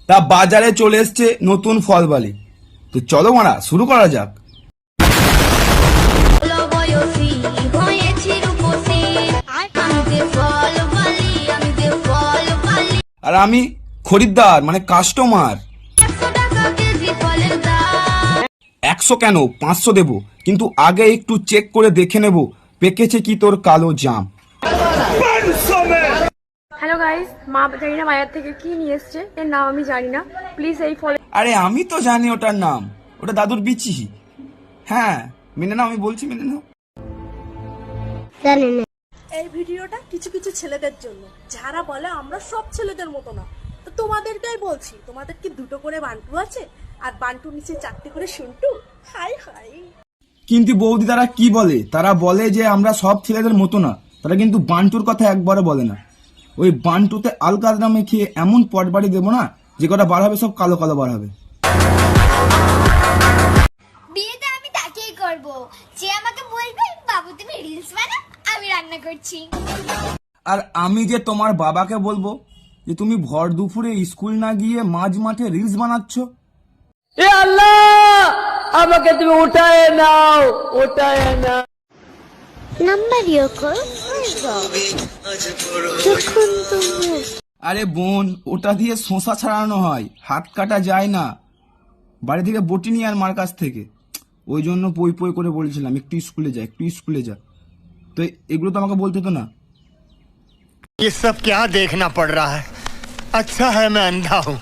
তা বাজারে চলে এসছে নতুন ফলবালি, তো চলো মারা শুরু করা যাক। আর আমি খরিদ্দার মানে কাস্টমার। 100 কেন 500 দেবো, কিন্তু আগে একটু চেক করে দেখে নেব পেকেছে কি তোর কালো জাম। হ্যালো গাইস, মা জানি না বাজার থেকে কি নিয়ে এসছে, এর নাম আমি জানি না। প্লিজ এই ফল। আরে আমি তো জানি ওটার নাম, ওটা দাদুর বিচি। হ্যাঁ মেনে নাও, আমি বলছি মেনে নাও। এই ভিডিওটা কিছু কিছু ছেলেদের জন্য যারা বলে আমরা সব ছেলেদের মতো না। তো তোমাদেরকেই বলছি, তোমাদের কি দুটো করে বান্টু আছে আর বান্টু নিচে 4টে করে শুন্টু? High high. কিন্তু বৌদি তারা কি বলে, তারা বলে যে আমরা সব ছেলেদের মতো না। তারা কিন্তু বান্টুর কথা একবারও বলে না। ওই বান্টুতে আলকাতরা মেখে এমন পট বাড়ি দেবো না, যে কটা বার হবে সব কালো কালো বার হবে। বিয়েতে আমি তাকেই করব যে আমাকে বলবে বাবু তুমি রিলস বানাও, আমি রান্না করছি। আর আমি যে তোমার বাবাকে বলবো যে তুমি ভর দুপুরে স্কুল না গিয়ে মাঝ মাঠে রিলস বানাচ্ছ। এ আল্লাহ, আমাকে তুমি উঠায় নাও, উঠায় নাও। নাম্বার ইয়ে কর যখন তুমি। আরে বোন, ওটা দিয়ে শোঁসা ছাড়ানো হয়, হাত কাটা যায় না। বাড়ি থেকে বটি নিয়ে আর মার কাছ থেকে, ওই জন্য পই পই করে বলছিলাম একটু স্কুলে যা, একটু স্কুলে যা। তো এগুলো তো আমাকে বলতে হতো না। ये सब क्या देखना पड़ रहा है? अच्छा है मैं अंधा हूँ।